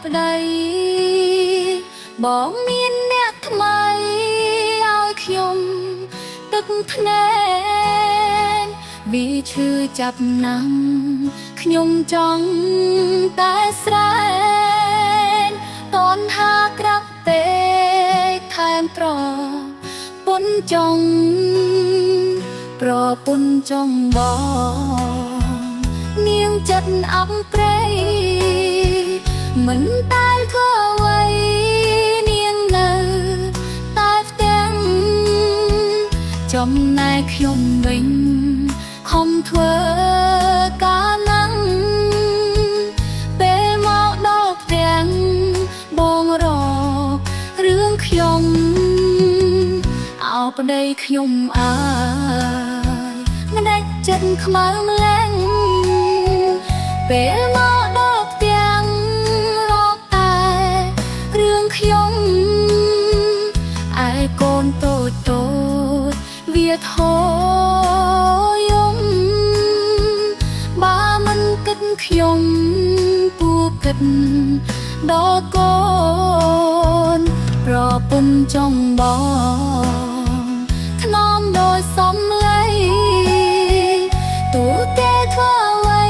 ប្តីបងមានអ្នកថ្មីឲ្យខ្ញុំទឹកភ្នែកវាឈឺចាប់ណាស់ខ្ញុំចង់តែស្រែកតនហាក្រាប់ពេកថែមប្រពន្ធចង់ប្រពន្ធចង់បងនាងចិត្តអប់ព្រៃមិនតែធ្វើអ្វីនាងនៅតែផ្ទាំងចំណែកខ្ញុំវិញខំធ្វើការណាំងពេលមកដល់ផ្ទាំងបងរករឿងខ្ញុំអោប្តីខ្ញុំអើយមិនដាច់ចិត្តខ្មៅម្លេះពេលមកដល់ផ្ទាំងរកតែរឿងខ្ញុំឯកូនតូចតូចវាធោយំបើមិនគិតខ្ញុំពូគិតដល់កូនប្រពន្ធចង់បងថ្នមដោយសំឡេងទូតែធ្វើអ្វី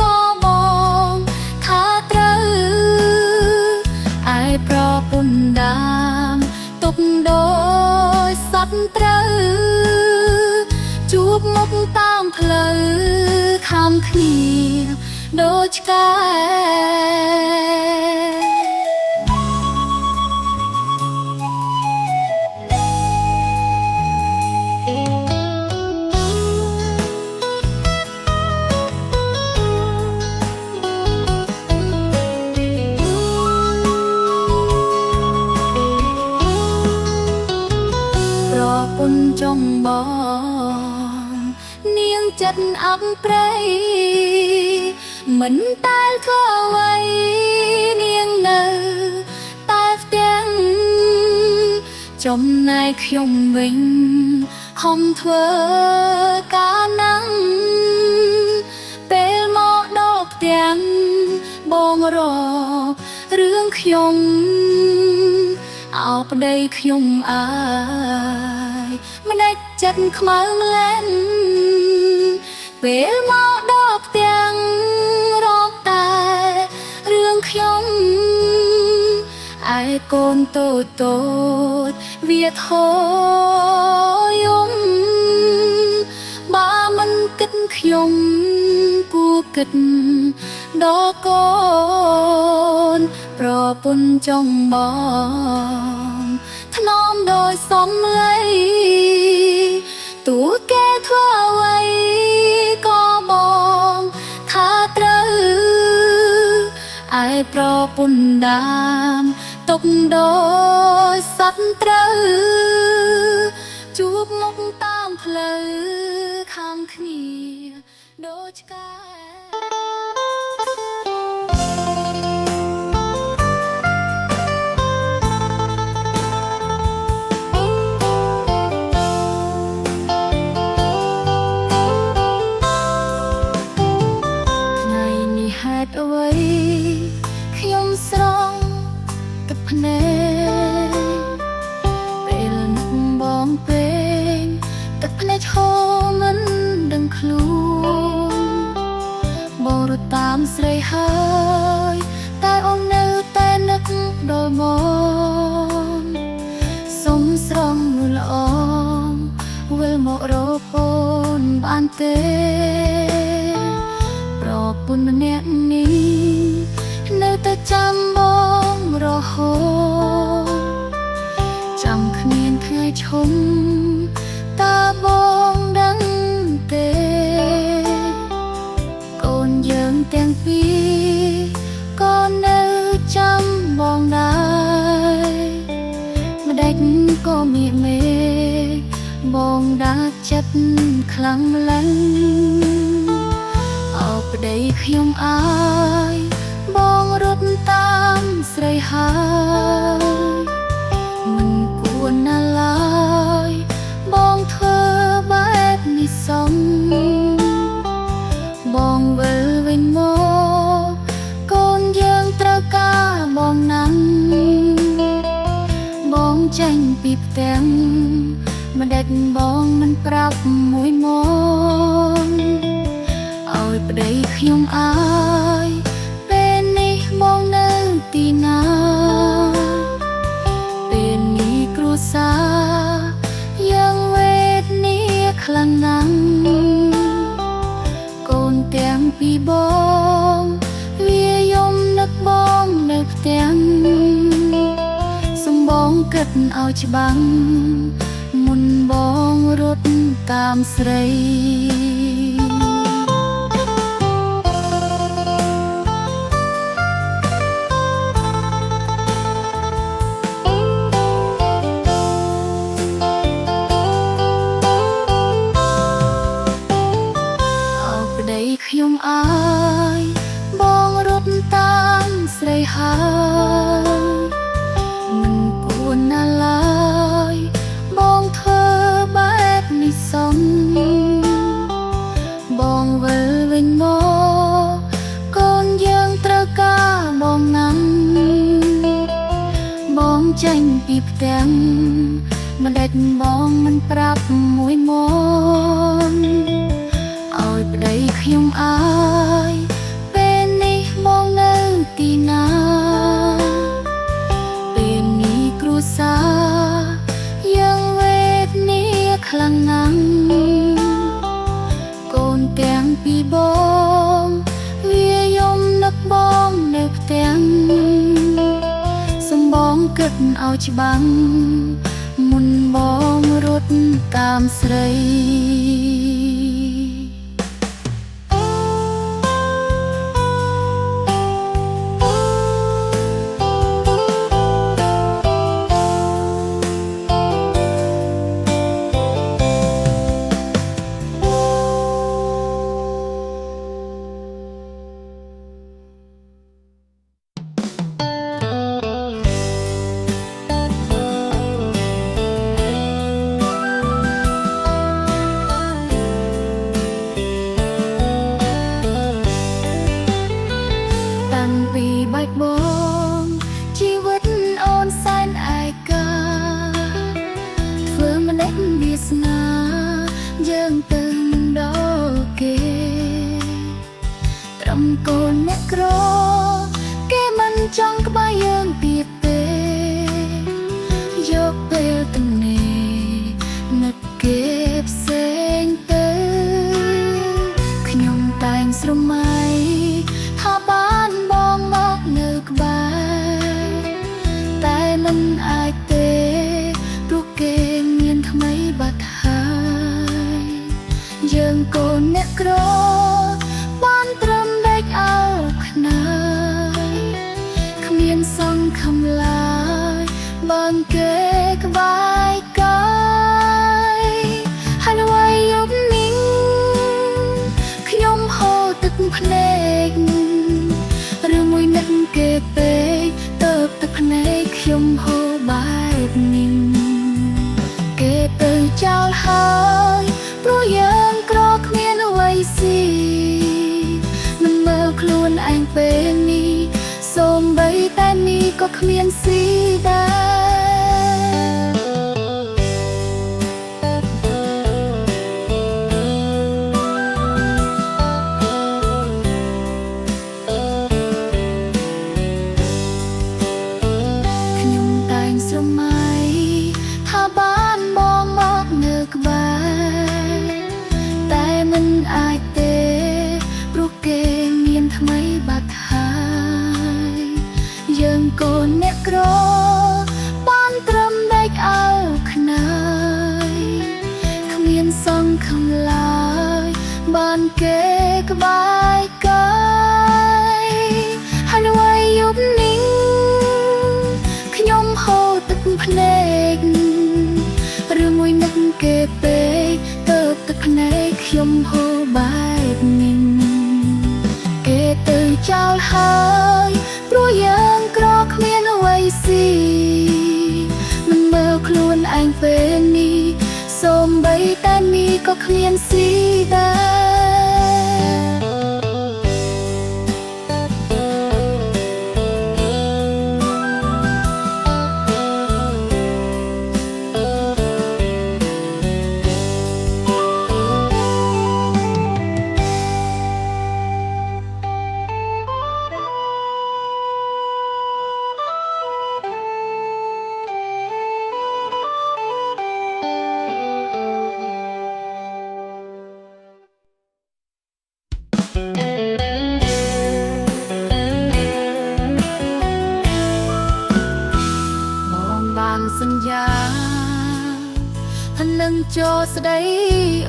ក៏បងថាត្រូវឯប្រពន្ធដាមទុកដោយសត្វត្រូវជួបមុខតាមផ្លូវខាំគ្នាដូចឆ្កែប្រពន្ធចង់បងនាងចិត្តអប់ព្រៃមិនតែធ្វើអ្វីនាងនៅតែផ្ទាំងចំណែកខ្ញុំវិញខំធ្វើការណាំងពេលមកដល់ផ្ទាំងបងរករឿងខ្ញុំអោប្តីខ្ញុំអើយមិនដាច់ចិត្តខ្មៅម្លេះពេលមកដល់ផ្ទាំងរកតែរឿងខ្ញុំឯកូនតូចតូចវាធោយំបើមិនគិតខ្ញុំគួរគិតដល់កូនប្រពន្ធចង់បងថ្នមដោយសំឡេងទូគេធ្វើអ្វីក៏បងថាត្រូវឯប្រពន្ធដាមទុកដោយសត្វត្រូវជួបមុខតាមផ្លូវខាងគ្នាដូចឆ្កែអ្វីខ្ញុំស្រង់ទឹកភ្នែកពេលនឹកបងពេកទឹកភ្នែកហូរមិនដឹងខ្លួនបងរត់តាមស្រីហើយតែអូននៅតែនឹកដល់មកសុំស្រង់នួនល្អវិលមករកអូនបានទេប្រពន្ធម្នាក់នេះនៅតែចាំបងរហូតចាំគ្មានថ្ងៃឈុំតើបងដឹងទេកូនយើងទាំងពីរក៏នៅចាំបងដែរម្ដេចក៏មានមេបងដាក់ចិត្តខ្លាំងម្ល៉េះប្តីខ្ញុំអើយបងរត់តាមស្រីហើយមិនគួរណាស់ឡើយបងធ្វើបែបនេះសមបងវិលវិញមកកូនយើងត្រូវការ ពីផ្ទាំងមិនដេចបងមិនប្រាប់មួយម៉ោងឲ្យប្តីខ្ញុំអើយពេលនេះបងនៅទីណាពេលនេះគ្រួសារយ៉ាងវេទនាខ្លាំងណាស់កូនទាំងពីរបងវាយំនឹកបងនៅផ្ទាំងសំបងគិតឲ្យច្បាំងមុនបងរត់តាមស្រីខ្ញុំអើយបងរត់តាមស្រីហើយមិនពួនណាឡើយបងធ្វើបែបនេះសុំបងវិលវិញមកកូនយើងត្រូវការបងណាស់បងចេញពីផ្ទាំងមិនដេចបងមិនប្រាប់មួយម៉ោងឲ្យប្តីខ្ញុំអើយពេលនេះបងនៅទីណាពេលនេះគ្រួសារយ៉ាងវេទនាខ្លាំងណាស់កូនទាំងពីរបងវាយំនឹកបងនៅផ្ទាំងសំបងគិតឲ្យច្បាំងមុនបងរត់តាមស្រីបងជីវិតអូនសែនឯកាធ្វើម្នាក់វាសនាយើងទៅមិនដល់គេត្រឹមកូនអ្នកក្រគេមិនចង់ក្បែរយើងទៀតទេយកពេលទំនេរនឹកគេផ្សេងទៅខ្ញុំតែងស្រមៃថាបានបងមកនៅក្បែរតែមិនអាចទេព្រោះគេមានថ្មីបាត់ហើយយើងកូនអ្នកក្របានត្រឹមដេកអោខ្នើយគ្មានសង្ឃឹមឡើយបានគេក្បែរកាយហើយអ្វីយប់នេះខ្ញុំហូរទឹកភ្នែករឿងមួយនឹកគេពេកទៅទឹកភ្នែកខ្ញុំហូរបែបនេះគេទៅចោលហើយព្រោះយើងក្រគ្មានអ្វីស៊ីមិនមើលខ្លួនឯងពេលនេះសូម្បីតែនេះក៏គ្មានស៊ីដែរថាបានបងមកនៅក្បែរតែមិនអាចទេព្រោះគេមានថ្មីបាត់ហើយយើងកូនអ្នកក្របានត្រឹមដេកអោខ្នើយគ្មានសង្ឃឹមឡើយបានគេក្បែរកាយហើយអ្វីយប់នេះខ្ញុំហូរទឹកភ្នែករឿងមួយនឹកគេពេកទៅទឹកភ្នែកខ្ញុំហូរបែបនេះគេទៅចោលហើយព្រោះយើងក្រគ្មានអ្វីស៊ីមិនមើលខ្លួនឯងពេលនេះសូម្បីតែនេះក៏គ្មានស៊ីដែរ នឹងចូលស្ដី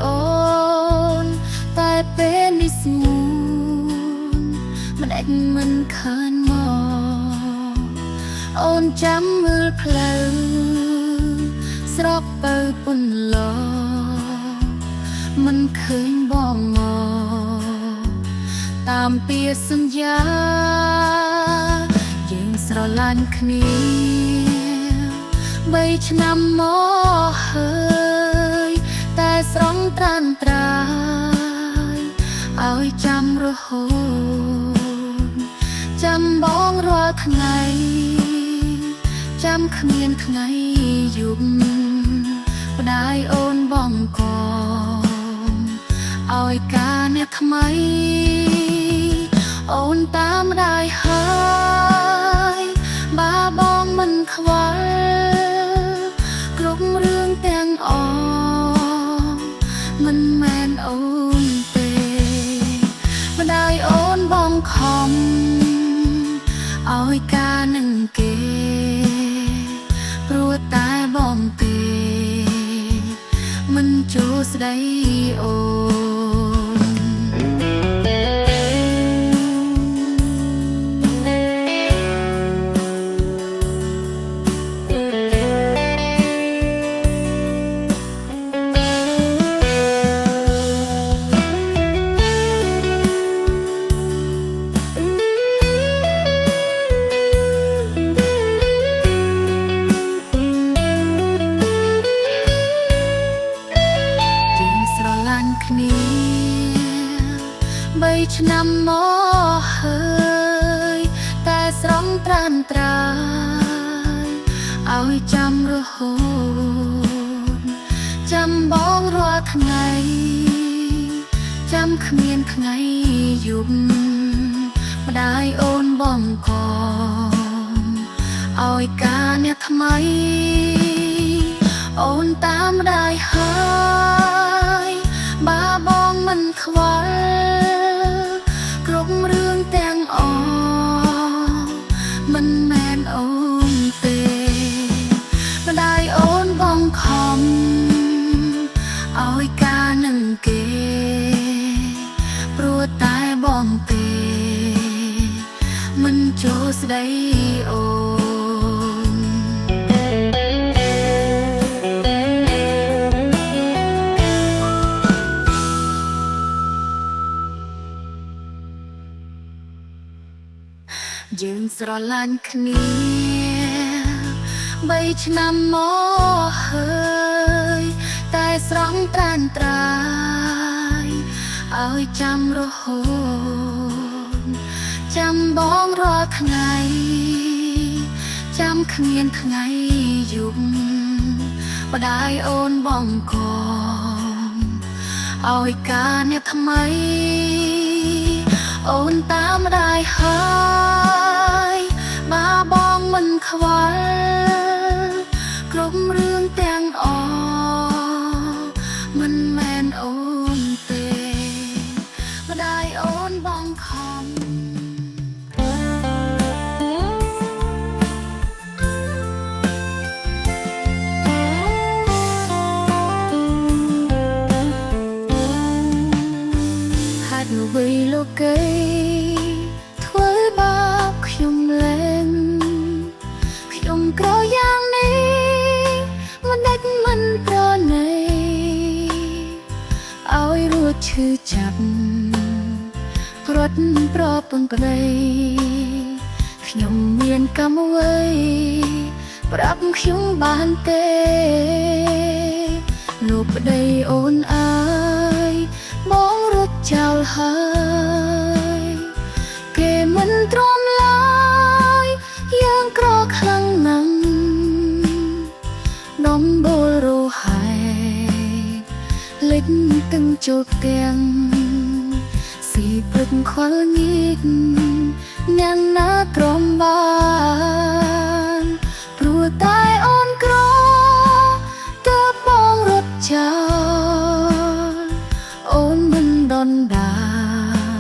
អូនតែពេលនេះស្ងួនមិនអាចមិនឃើញមកអូនចាំមើលផ្លូវស្រកទៅពន្លមិនឃើញបងមកតាមពាក្យសន្យាយើងស្រឡាញ់គ្នា3ឆ្នាំមកហើយតែស្រងត្រានត្រាយឲ្យចាំរហូតចាំបងរាល់ថ្ងៃចាំគ្មានថ្ងៃយប់ផ្ដាយអូនបងកឲ្យការអ្នកថ្មីអូនតាមได้ហើយបាបងមិនខ្វល់គ្រប់រឿងទាំងអស់មិនមែនអូនទេម្ដាយអូនបងខំឲ្យការនឹងគេព្រោះតែបងទេមិនចូលស្ដីអូគ្នា3ឆ្នាំមកហើយតែស្រងត្រានត្រាយឲ្យចាំរហូតចាំបងរាល់ថ្ងៃចាំគ្មានថ្ងៃយប់ម្ដាយអូនបងកឲ្យការអ្នកថ្មីអូនតាមได้ហើយបាបងមិនខ្វល់គ្រប់រឿងទាំងអស់មិនមែនអូនទេម្ដាយអូនបងខំឲ្យការនឹងគេព្រោះតែបងទេមិនចូលស្ដីអូយើងស្រឡាញ់គ្នា3ឆ្នាំមកហើយតែស្រងត្រានត្រាយឲ្យចាំរហូតចាំបងរាល់ថ្ងៃចាំគ្មានថ្ងៃយប់ម្ដាយអូនបងកឲ្យការអ្នកថ្មីអូនតាមได้ហើយបាបងមិនខ្វល់គ្រប់រឿងទាំងអស់មិនមែនអូនទេម្ដាយអូនបងខំហាត់នៅវិលោកីធ្វើបាបខ្ញុំលែងខ្ញុំក្រយ៉ាងនេះមិនដាច់មិនប្រណីឲ្យរួចឈឺចាប់ព្រាត់ប្រពឹងក្ដីខ្ញុំមានកម្មអ្វីប្រាប់ខ្ញុំបានទេលោកប្ដីអូនអើយបងរត់ចោលហើយគេមិនទ្រាំឡើយយើងក្រខ្លាំងណាស់ដំបូលរហែកលេចទឹងចូលផ្ទាំងស៊ីព្រឹកខ្វល់ងៀកអ្នកណាទ្រាំបានព្រោះតែអូនក្រទើបបងរត់ចោលអូនមិនដនដា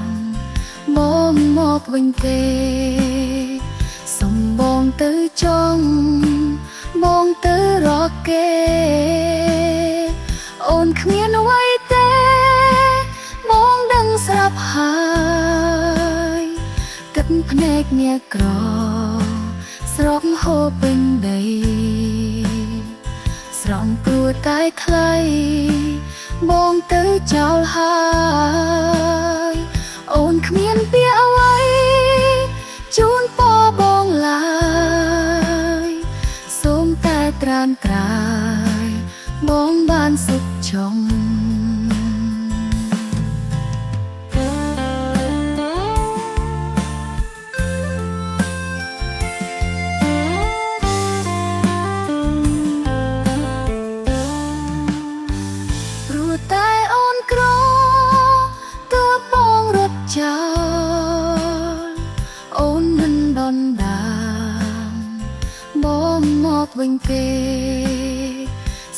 នបងមកវិញទេសុំបងទៅចង់បងទៅរកគេ កញាក្រស្រកហូរពេញដីស្រង់ព្រួយតែថ្លៃបងទៅចោលហើយអូនគ្មានពាក្យអ្វីជូនពរបងឡើយសូមតែត្រានត្រាយបងបានសុខចុងតែអូនក្រទើបបងរត់ចោលអូនមិនដណ្ដើមបងមកវិញទេ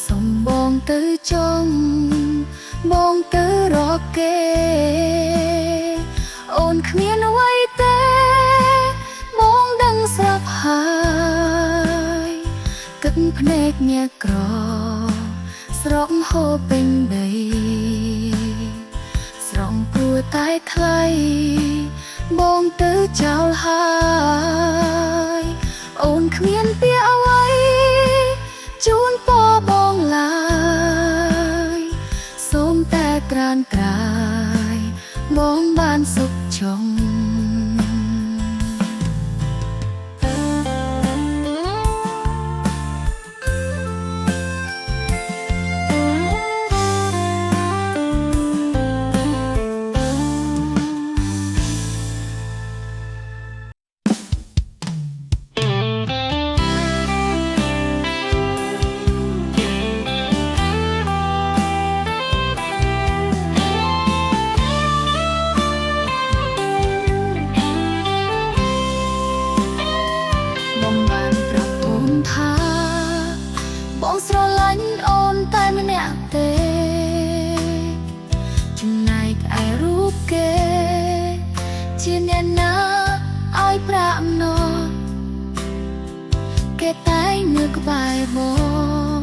សុំបងទៅចង់បងទៅរកគេអូនគ្មានអ្វីទេបងដឹងស្រាប់ហើយគិតភ្នែកញាក្រស្រកហូរពេញដីស្រង់ព្រួយតែថ្លៃបងទៅចោលហើយអូនគ្មានពាក្យអ្វីជូនពរបងឡើយសូមតែត្រានត្រាយបងបានសុខចុងបងស្រឡាញ់អូនតែម្នាក់ទេចំណែកឯរូបគេជាអ្នកណាឲ្យប្រាក់ណោគេតែងនៅក្បែរបង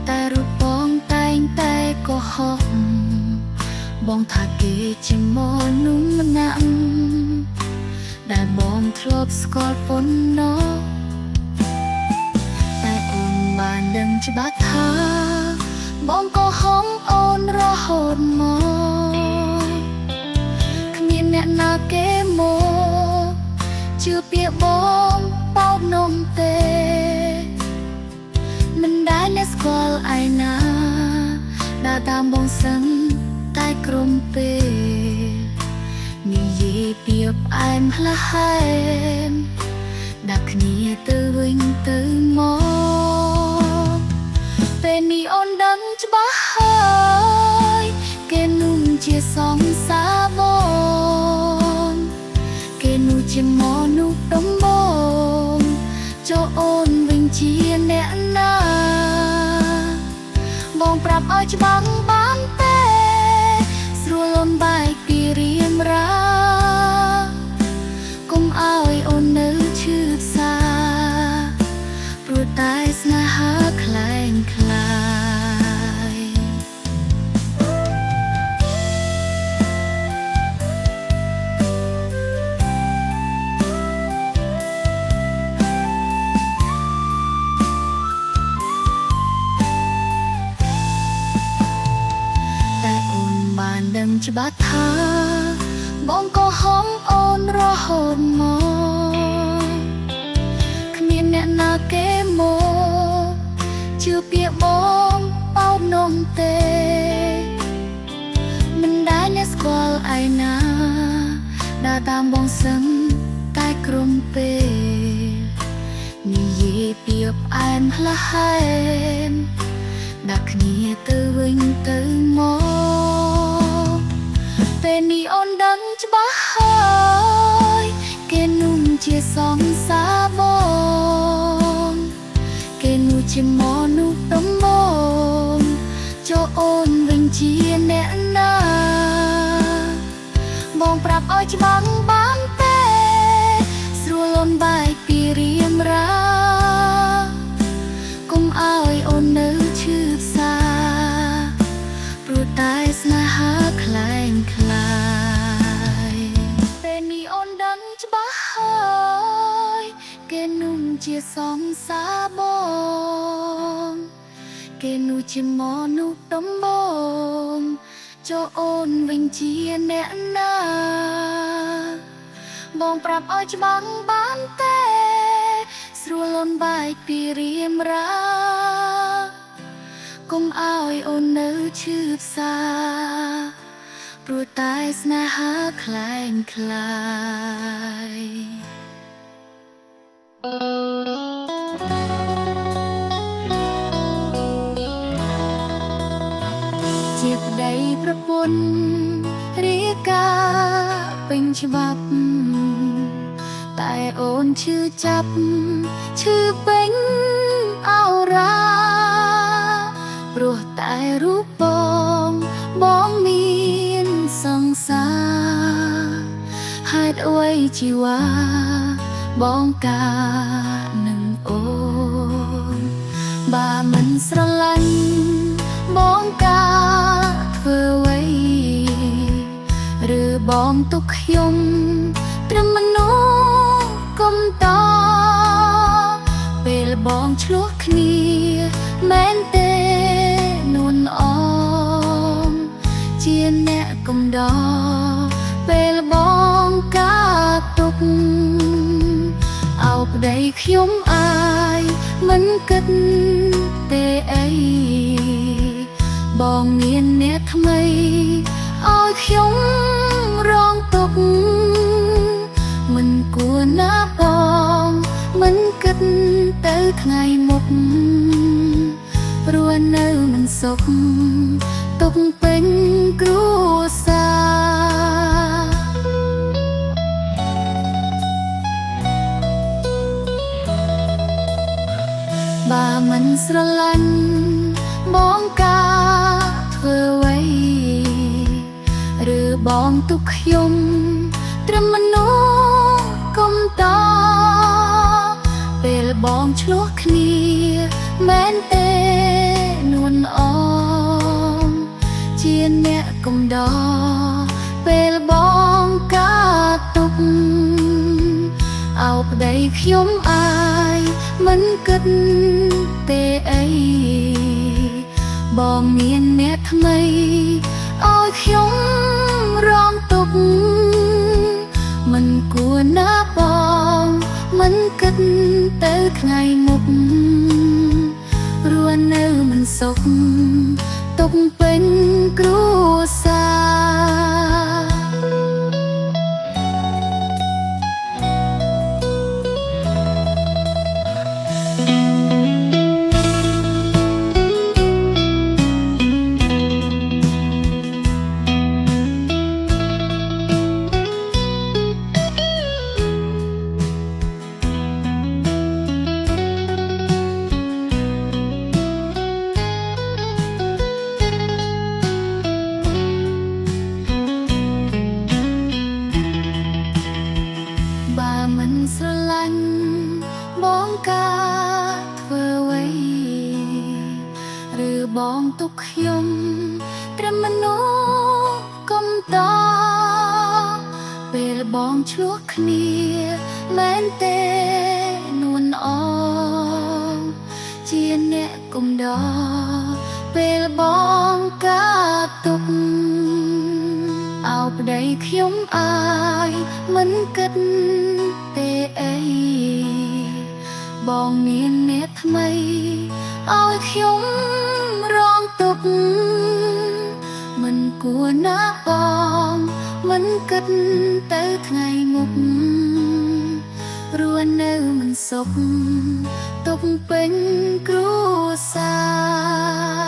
តែរូបបងតែងតែកុហកបងថាគេជាមនុស្សម្នាក់ដែលបងធ្លាប់ស្គាល់ប៉ុណ្ណោះបានដឹងច្បាស់ថាបងក៏ហងអូនរហូតមកគ្មានអ្នកណាគេមកជឿពាក្យបងបោកនំទេមិនដែលអ្នកស្គាល់ឯណាដើរតាមបងសឹងតែក្រុមពេលនិយាយពីផ្អែមផ្លែហែមដាក់គ្នាទៅវិញទៅមកពេលនេះអូនដឹងច្បាស់ហើយគេនោះជាសងសាបងគេនោះជាមនុស្សដំបងចូលអូនវិញជាអ្នកណាបងប្រាប់ឲ្យច្បាស់បានទេស្រួលអូនបែកពីរៀមរាកុំឲ្យអូននៅឈឺផ្សាព្រោះតែស្នេហាខ្លែងខ្លាយតែអូនបានដឹងច្បាស់ថាបងក៏ហងអូនរហូតមកគ្មានអ្នកណាគេមកជឿពាក្យបងបោកនំទេមិនដែលអ្នកស្គាល់ឯណាដើរតាមបងសឹងតែក្រុមពេលនិយាយពីផ្អែមផ្លែហែមដាក់គ្នាទៅវិញទៅមកពេលនេះអូនដឹងច្បាស់ហើយគេនោះជាសងសាបងគេនោះជាមនុស្សដំបងចូលអូនវិញជាអ្នកណាបងប្រាប់ឲ្យច្បាស់បានទេស្រួលអូនបែកពីរៀមរាកុំឲ្យអូននៅឈឺផ្សាព្រោះតែស្នេហាខ្លែងខ្លាយពេលនេះអូនដឹងច្បាស់ហើយ គេនោះជាមកនោះដំបងចូលអូនវិញជាអ្នកណាបងប្រាប់ឲ្យច្បាស់បានទេស្រួលអូនបែកពីរៀមរាកុំឲ្យអូននៅឈឺផ្សាព្រោះតែស្នេហាខ្លែងខ្លាយជាប្តីប្រពន្ធរាកាពេញច្បាប់តែអូនឈឺចាប់ឈឺពេញអោរាព្រោះតែរូបបងមានសង្សារហេតុអ្វីជីវ៉ាបងកានឹងអូនបើមិនស្រឡាញ់បងកាធ្វើអ្វីឬបងទុកខ្ញុំត្រឹមមនុស្សកុំតពេលបងឆ្លោះគ្នាមែនទេនួនអមជាអ្នកកំដរពេលបងកាទុកអោប្តីខ្ញុំអាយមិនគិតទេអីបងមានអ្នកថ្មីឲ្យខ្ញុំរងទុកមិនគួរណាបងមិនគិតទៅថ្ងៃមុខព្រោះនៅមិនសុខទុកពេញគ្រួសារបើមិនស្រឡាញ់បងកាធ្វើអ្វីឬបងទុកខ្ញុំត្រឹមមនុស្សកុំតពេលបងឆ្លោះគ្នាមែនទេនួនអមជាអ្នកកំដរពេលបងកាទុកអោប្តីខ្ញុំអាយមិនគិតទេអីបងមានអ្នកថ្មីឲ្យខ្ញុំរងទុកមិនគួរណាបងមិនគិតទៅថ្ងៃមុខរស់នៅមិនសុខទុកពេញគ្រួសារមិនស្រឡាញ់បងកាធ្វើអ្វីឬបងទុកខ្ញុំត្រឹមមនុស្សកុំតពេលបងឆ្លោះគ្នាមែនទេនួនអមជាអ្នកកុំដពេលបងកាទុកអោប្តីខ្ញុំអាយមិនគិតទេអីបងមានអ្នកថ្មីឲ្យខ្ញុំរងទុកមិនគួរណាបងមិនគិតទៅថ្ងៃមុខរស់នៅមិនសុខទុកពេញគ្រួសារ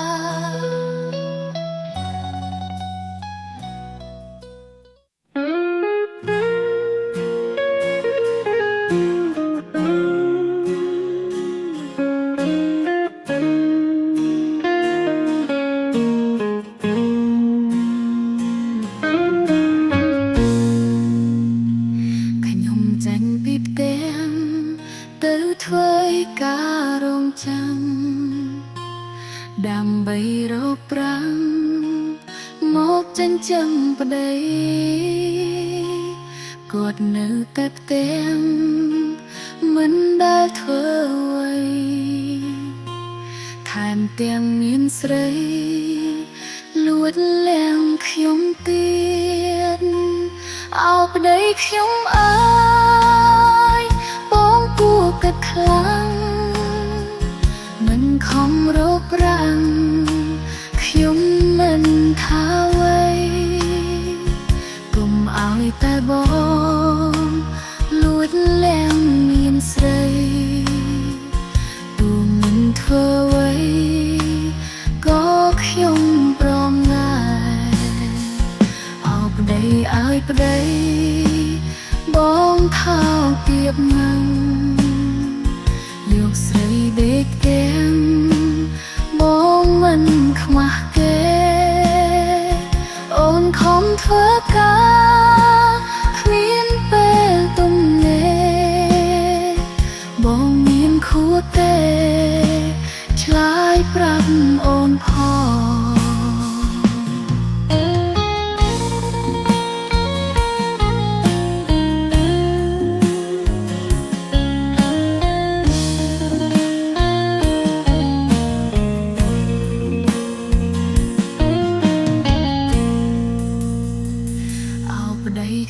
ធ្វើការរងចាំដើម្បីរកប្រាំងមកចិញ្ចឹមប្តីគាត់នៅតែផ្ទះមិនដែលធ្វើអ្វីថែម ទាំងមានស្រីលួចលាងខ្ញុំទៀតអោប្តីខ្ញុំអើយបងគួរគិតខ្លាំងមិនខំរករាំងខ្ញុំមិនថាអ្វីកុំឲ្យតែបងលួចលាងមានស្រីទូមិនធ្វើអ្វីក៏ខ្ញុំព្រមណាស់អោប្តីឲ្យប្តីបងថោទៀបណាំងយកស្រីដេកទាំងបងមិនខ្មាស់គេអូនខំធ្វើការគ្មានពេលទំនេរបងមានខួរទេឆ្លើយប្រាប់អូនផង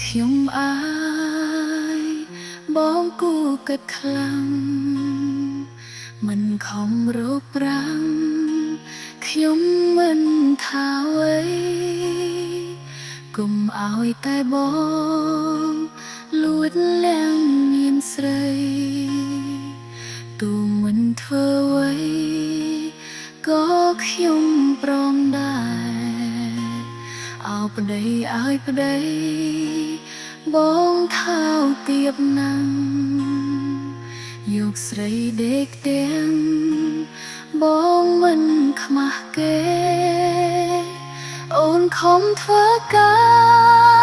ខ្ញុំអើយបងគួរគិតខ្លាំងមិនខំរកប្រាំងខ្ញុំមិនថាអ្វីកុំឲ្យតែបងលួចលាងមានស្រីទូមិនធ្វើអ្វីក៏ខ្ញុំព្រមដែរអោប្តីឲ្យប្តីបងថោទៀបណាំងយកស្រីដេកទាំងបងមិនខ្មាស់គេអូនខំធ្វើកា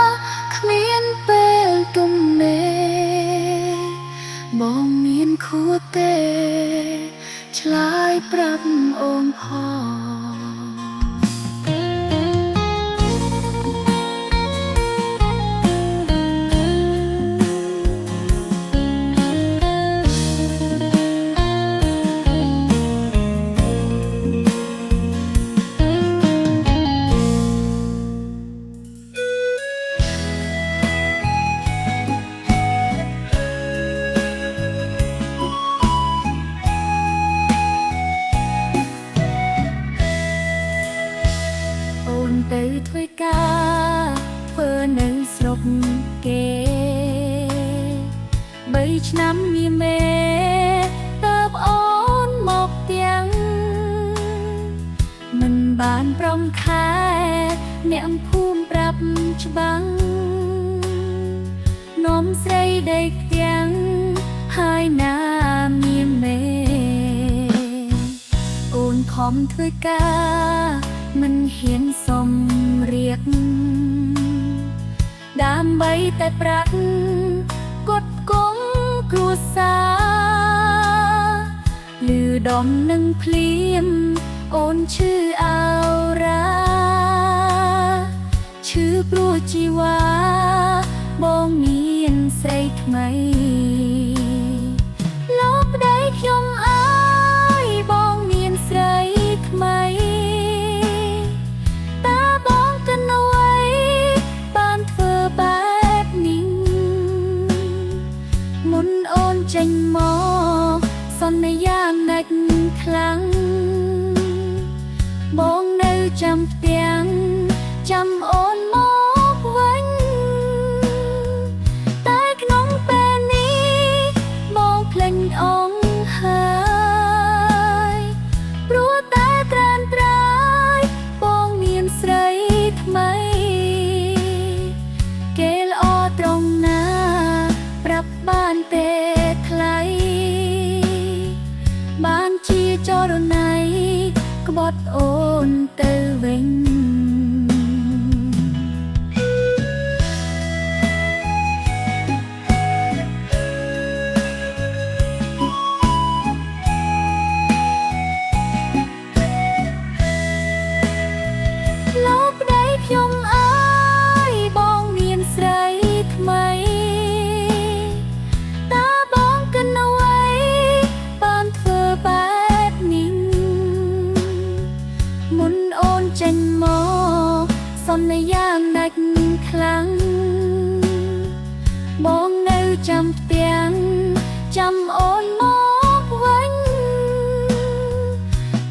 រគ្មានពេលទំនេរបងមានខួរទេឆ្លើយប្រាប់អូនផងទៅធ្វើការធ្វើនៅស្រុកគេ3ឆ្នាំមានមេតើបអូនមកទាំងមិនបានប្រំខែអ្នកភូមិប្រាប់ច្បាំងនំស្រីដេកទាំងហើយណាមានមេអូនខំធ្វើការមិនហ៊ានសំរៀកដើម្បីតែប្រាក់កត់គង់គ្រួសារលឺដំនឹងភ្លៀមអូនឈឺអោរាឈឺព្រោះជីវ៉ាបងមានស្រីថ្មីលោកប្តីខ្ញុំអើយបងមានស្រីថ្មីចេញមកសន្យាណាច់ខ្លាំងបងនៅចាំផ្ទាំងចាំអូនមកវិញតែក្នុងពេលនេះបងភ្លេចអូនហើយព្រោះតែក្រានត្រាយបងមានស្រីថ្មីគេល្អត្រង់ណាប្រាប់បានទេបានជាចរណៃក្បត់អូនទៅវិញលោកប្តីខ្ញុំអើយបងមានស្រីថ្មី ចេញមកសន្យាដាច់ខ្លាំងបងនៅចាំផ្ទាំងចាំអូនមកវិញ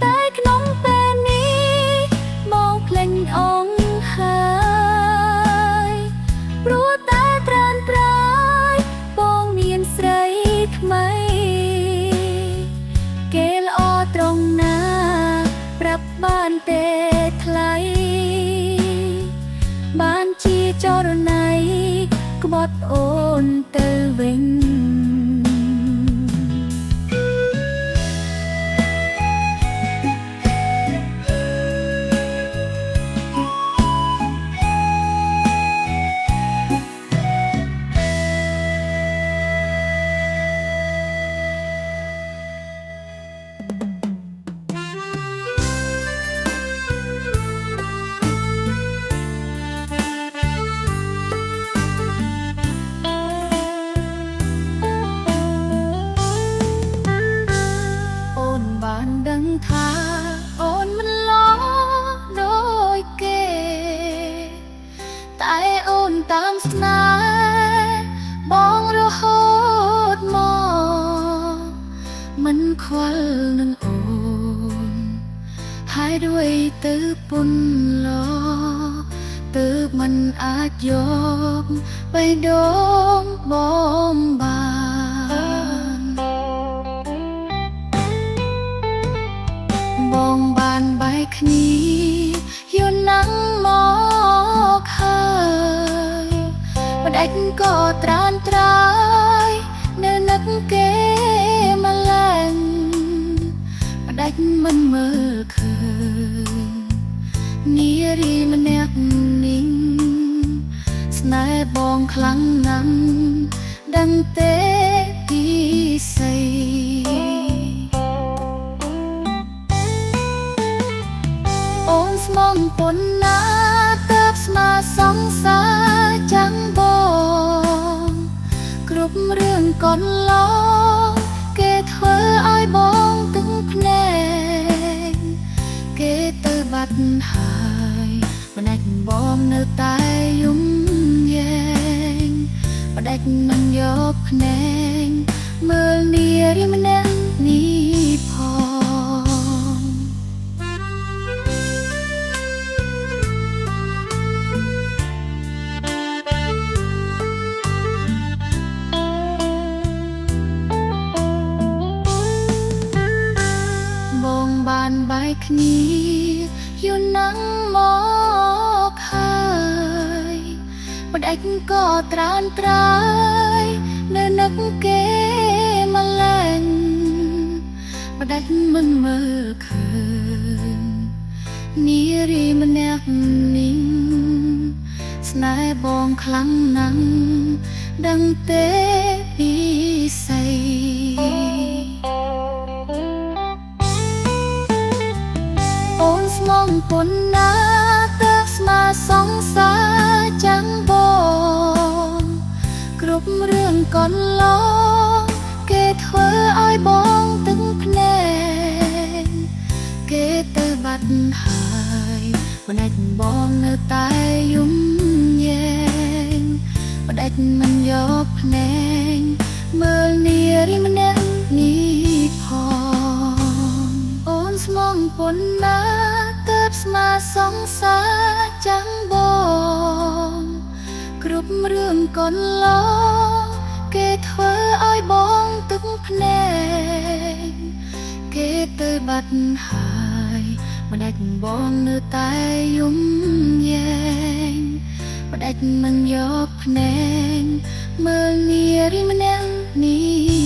តែក្នុងពេលនេះបងភ្លេចអូនហើយព្រោះតែត្រានត្រើយបងមានស្រីថ្មីគេល្អត្រង់ណាប្រាប់បានទេថ្លៃបានជាចរណៃក្បត់អូនទៅវិញថាអូនមិនឡោដូចគេតែអូនតាមស្នេហ៍បងរហូតមកមិនខ្វល់នឹងអូនហើយด้วยទៅពុនឡោទើបមិនអាចយកបេះដូងបងបានបងបានបែកគ្នាយូរណាស់មកហើយមិនដេចក៏ត្រានត្រើយនៅនឹកគេម្ល៉េះមិនដេចមិនមើលឃើញនារីម្នាក់នេះស្នេហ៍បងខ្លាំងណាស់ដឹងទេពីស្អីអូនស្មងប៉ុណ្ណាទើបស្មាសង្សារចាំងបងគ្រប់រឿងកន្លងគេធ្វើឲ្យបងទឹកភ្នែកគេទៅបាត់ហើយមិនអាចបងនៅតែយំយែងមិនអាចមិនយកភ្នែកមើលនារីម្នាក់នេះផងបានបែកគ្នាយូរណាស់មកហើយមិនដេចក៏ត្រានត្រើយនៅនឹកគេម្ល៉េះមិនដេចមិនមើលឃើញនារីម្នាក់នេះស្នេហ៍បងខ្លាំងណាស់ដឹងទេពីស្អីអូនស្មងប៉ុណ្ណាទើបស្មាសង្សារចាំងបងគ្រប់រឿងកន្លងគេធ្វើឲ្យបងទឹកភ្នែកគេទៅបាត់ហើយមិនអាចបងនៅតែយំយែងមិនអាចមិនយកភ្នែកមើលនារីម្នាក់នេះផងអូនស្មងប៉ុណ្ណាទើបស្មាសង្សារចាំងបងគ្រប់រឿងកន្លងគេធ្វើឲ្យបងទឹកភ្នែកគេទៅបាត់ហើយមិនអាចបងនៅតែយំយែងមិនអាចមិនយកភ្នែកមើលនារីម្នាក់នេះ